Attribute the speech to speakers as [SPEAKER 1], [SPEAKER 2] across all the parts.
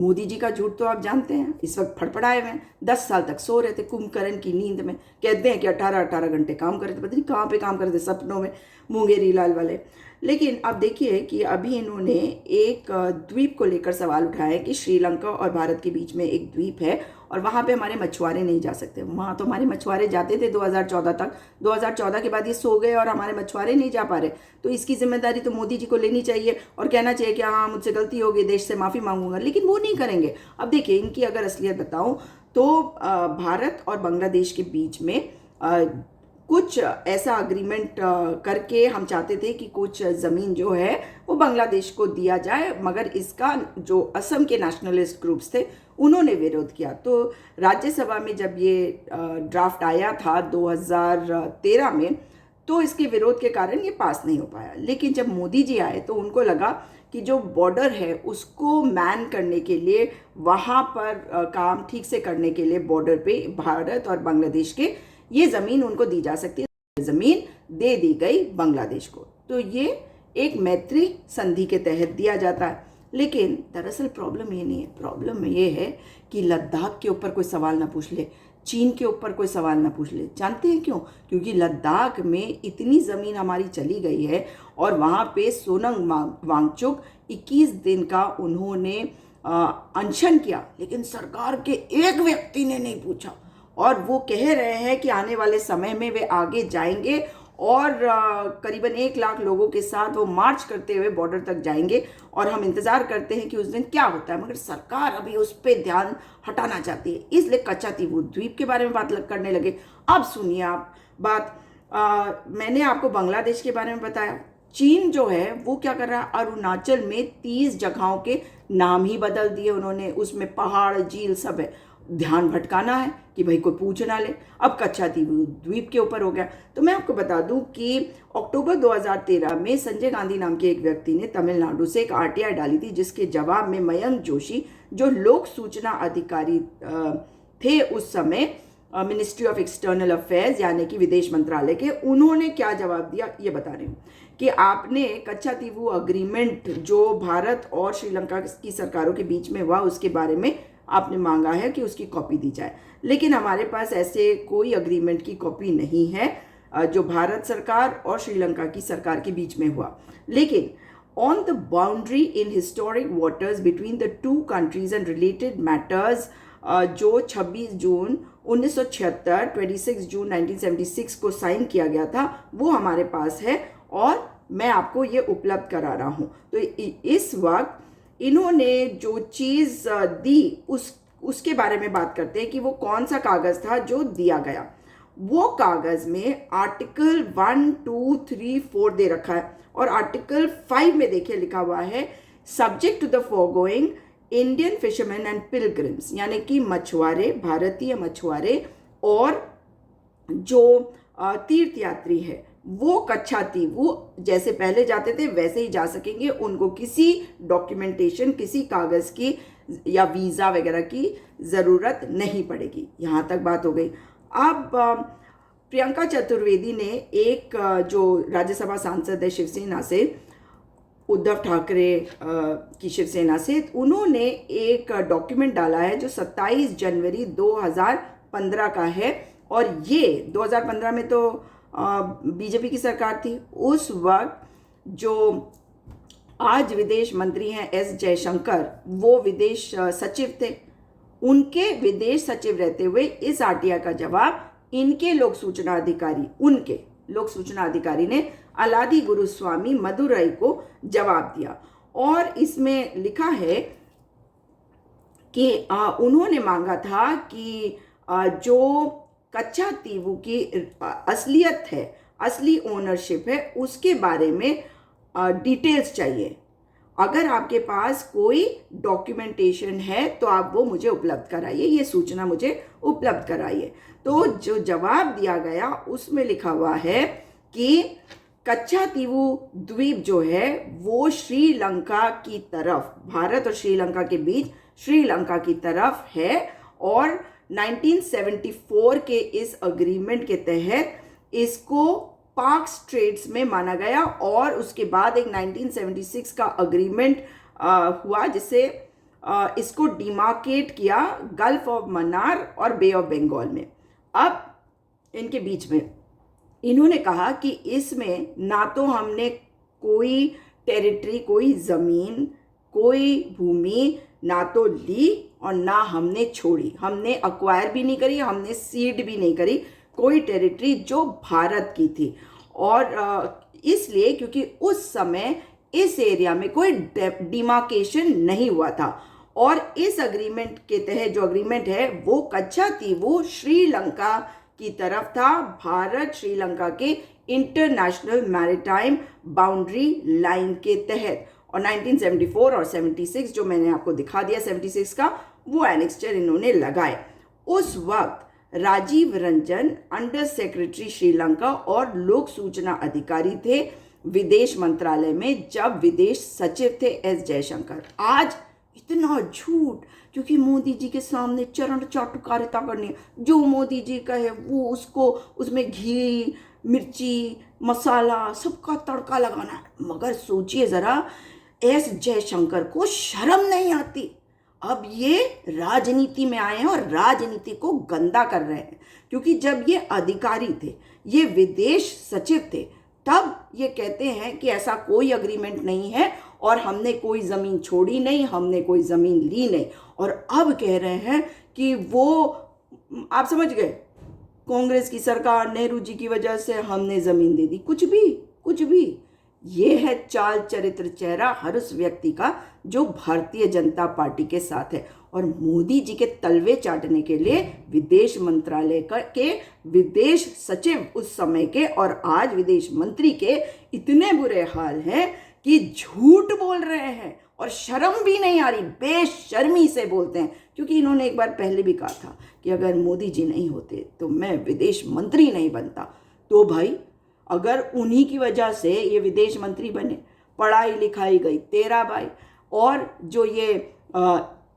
[SPEAKER 1] मोदी जी का झूठ तो आप जानते हैं, इस वक्त फड़फड़ाए हुए हैं। 10 साल तक सो रहे थे कुंभकर्ण की नींद में। कहते हैं कि 18-18 घंटे काम कर रहे थे, पता नहीं कहाँ पे काम कर रहे थे, सपनों में, मुंगेरी लाल वाले। लेकिन अब देखिए कि अभी इन्होंने एक द्वीप को लेकर सवाल उठाया है कि श्रीलंका और भारत के बीच में एक द्वीप है और वहाँ पे हमारे मछुआरे नहीं जा सकते। वहाँ तो हमारे मछुआरे जाते थे 2014 तक, 2014 के बाद ये सो गए और हमारे मछुआरे नहीं जा पा रहे। तो इसकी जिम्मेदारी तो मोदी जी को लेनी चाहिए और कहना चाहिए कि हाँ मुझसे गलती हो गई, देश से माफ़ी मांगूंगा, लेकिन वो नहीं करेंगे। अब देखिए इनकी अगर असलियत बताऊं तो भारत और बांग्लादेश के बीच में कुछ ऐसा अग्रीमेंट करके हम चाहते थे कि कुछ ज़मीन जो है वो बांग्लादेश को दिया जाए, मगर इसका जो असम के नेशनलिस्ट ग्रुप्स थे उन्होंने विरोध किया। तो राज्यसभा में जब ये ड्राफ्ट आया था 2013 में, तो इसके विरोध के कारण ये पास नहीं हो पाया। लेकिन जब मोदी जी आए तो उनको लगा कि जो बॉर्डर है उसको मैन करने के लिए, वहाँ पर काम ठीक से करने के लिए बॉर्डर पे भारत और बांग्लादेश के ये ज़मीन उनको दी जा सकती है। ज़मीन दे दी गई बांग्लादेश को, तो ये एक मैत्री संधि के तहत दिया जाता है। लेकिन दरअसल प्रॉब्लम ये नहीं है, प्रॉब्लम ये है कि लद्दाख के ऊपर कोई सवाल ना पूछ ले, चीन के ऊपर कोई सवाल ना पूछ ले। जानते हैं क्यों? क्योंकि लद्दाख में इतनी ज़मीन हमारी चली गई है और वहाँ पे सोनम वांगचुक 21 दिन का उन्होंने अनशन किया, लेकिन सरकार के एक व्यक्ति ने नहीं पूछा। और वो कह रहे हैं कि आने वाले समय में वे आगे जाएंगे और करीबन 1 लाख लोगों के साथ वो मार्च करते हुए बॉर्डर तक जाएंगे और हम इंतज़ार करते हैं कि उस दिन क्या होता है। मगर सरकार अभी उस पर ध्यान हटाना चाहती है, इसलिए कच्चा तीवू द्वीप के बारे में बात करने लगे। अब सुनिए आप बात, मैंने आपको बांग्लादेश के बारे में बताया। चीन जो है वो क्या कर रहा है, अरुणाचल में 30 जगहों के नाम ही बदल दिए उन्होंने, उसमें पहाड़ झील सब है। ध्यान भटकाना है कि भाई कोई पूछ ना ले। अब कच्चा द्वीप के ऊपर हो गया। तो मैं आपको बता दूं कि अक्टूबर 2013 में संजय गांधी नाम के एक व्यक्ति ने तमिलनाडु से एक आरटीआई डाली थी, जिसके जवाब में मयंक जोशी जो लोक सूचना अधिकारी थे उस समय मिनिस्ट्री ऑफ एक्सटर्नल अफेयर्स यानी कि विदेश मंत्रालय के, उन्होंने क्या जवाब दिया ये बता रही हूँ कि आपने कच्चा तीवू अग्रीमेंट जो भारत और श्रीलंका की सरकारों के बीच में हुआ उसके बारे में आपने मांगा है कि उसकी कॉपी दी जाए, लेकिन हमारे पास ऐसे कोई अग्रीमेंट की कॉपी नहीं है जो भारत सरकार और श्रीलंका की सरकार के बीच में हुआ। लेकिन on the boundary in historic waters between the two countries and related matters जो 26 जून 1976, 26 जून 1976 को साइन किया गया था, वो हमारे पास है और मैं आपको ये उपलब्ध करा रहा हूँ। तो इस वक्त इन्होंने जो चीज़ दी उसके बारे में बात करते हैं कि वो कौन सा कागज़ था जो दिया गया। वो कागज़ में आर्टिकल 1, 2, 3, 4 दे रखा है और आर्टिकल 5 में देखिए लिखा हुआ है subject to the foregoing Indian fisherman and pilgrims, यानी कि मछुआरे, भारतीय मछुआरे और जो तीर्थयात्री है वो कच्चा तीवू जैसे पहले जाते थे वैसे ही जा सकेंगे। उनको किसी डॉक्यूमेंटेशन, किसी कागज़ की या वीज़ा वगैरह की ज़रूरत नहीं पड़ेगी। यहाँ तक बात हो गई। अब प्रियंका चतुर्वेदी ने एक जो राज्यसभा सांसद है शिवसेना से, उद्धव ठाकरे की शिवसेना से, उन्होंने एक डॉक्यूमेंट डाला है जो 27 जनवरी 2015 का है। और ये 2015 में तो बीजेपी की सरकार थी। उस वक्त जो आज विदेश मंत्री हैं एस जयशंकर, वो विदेश सचिव थे। उनके विदेश सचिव रहते हुए इस आरटीआई का जवाब इनके लोक सूचना अधिकारी, उनके लोक सूचना अधिकारी ने अलादी गुरुस्वामी मदुरई को जवाब दिया। और इसमें लिखा है कि उन्होंने मांगा था कि जो कच्चा तीवू की असलियत है, असली ओनरशिप है, उसके बारे में डिटेल्स चाहिए। अगर आपके पास कोई डॉक्यूमेंटेशन है तो आप वो मुझे उपलब्ध कराइए, ये सूचना मुझे उपलब्ध कराइए। तो जो जवाब दिया गया उसमें लिखा हुआ है कि कच्चा तीवू द्वीप जो है वो श्रीलंका की तरफ, भारत और श्रीलंका के बीच श्रीलंका की तरफ है और 1974 के इस अग्रीमेंट के तहत इसको पाक स्ट्रेट्स में माना गया। और उसके बाद एक 1976 का अग्रीमेंट हुआ जिसे इसको डिमार्केट किया गल्फ ऑफ मन्नार और बे ऑफ बंगाल में। अब इनके बीच में इन्होंने कहा कि इसमें ना तो हमने कोई टेरिटरी, कोई ज़मीन, कोई भूमि ना तो ली और ना हमने छोड़ी, हमने अक्वायर भी नहीं करी, हमने सीड भी नहीं करी कोई टेरिटरी जो भारत की थी। और इसलिए क्योंकि उस समय इस एरिया में कोई डिमार्केशन नहीं हुआ था और इस अग्रीमेंट के तहत जो अग्रीमेंट है वो कच्चा थी, वो श्रीलंका की तरफ था, भारत श्रीलंका के इंटरनेशनल मैरीटाइम बाउंड्री लाइन के तहत। और 1974 और 76 जो मैंने आपको दिखा दिया 76 का, वो एनेक्स्चर इन्होंने लगाए। उस वक्त राजीव रंजन अंडर सेक्रेटरी श्रीलंका और लोक सूचना अधिकारी थे विदेश मंत्रालय में, जब विदेश सचिव थे एस जयशंकर। आज इतना झूठ, क्योंकि मोदी जी के सामने चरण चाटुकारिता करनी है, जो मोदी जी कहे वो उसको उसमें घी, मिर्ची, मसाला सबका तड़का लगाना है। मगर सोचिए ज़रा, एस जयशंकर को शर्म नहीं आती। अब ये राजनीति में आए हैं और राजनीति को गंदा कर रहे हैं, क्योंकि जब ये अधिकारी थे, ये विदेश सचिव थे, तब ये कहते हैं कि ऐसा कोई अग्रीमेंट नहीं है और हमने कोई ज़मीन छोड़ी नहीं, हमने कोई ज़मीन ली नहीं। और अब कह रहे हैं कि वो, आप समझ गए, कांग्रेस की सरकार, नेहरू जी की वजह से हमने ज़मीन दे दी। कुछ भी, कुछ भी। ये है चाल चरित्र चेहरा हर उस व्यक्ति का जो भारतीय जनता पार्टी के साथ है। और मोदी जी के तलवे चाटने के लिए विदेश मंत्रालय के विदेश सचिव उस समय के और आज विदेश मंत्री के इतने बुरे हाल हैं कि झूठ बोल रहे हैं और शर्म भी नहीं आ रही, बेशर्मी से बोलते हैं। क्योंकि इन्होंने एक बार पहले भी कहा था कि अगर मोदी जी नहीं होते तो मैं विदेश मंत्री नहीं बनता। तो भाई, अगर उन्हीं की वजह से ये विदेश मंत्री बने, पढ़ाई लिखाई गई तेरा भाई, और जो ये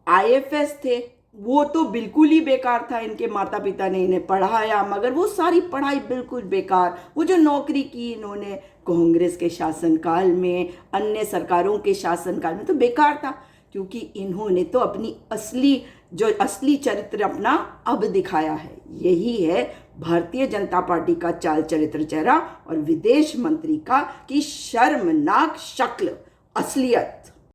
[SPEAKER 1] IFS थे वो तो बिल्कुल ही बेकार था, इनके माता पिता ने इन्हें पढ़ाया, मगर वो सारी पढ़ाई बिल्कुल बेकार। वो जो नौकरी की इन्होंने कांग्रेस के शासनकाल में, अन्य सरकारों के शासनकाल में, तो बेकार था, क्योंकि इन्होंने तो अपनी असली चरित्र अपना अब दिखाया है। यही है भारतीय जनता पार्टी का चाल चरित्र चेहरा और विदेश मंत्री का की शर्मनाक शक्ल, असलियत।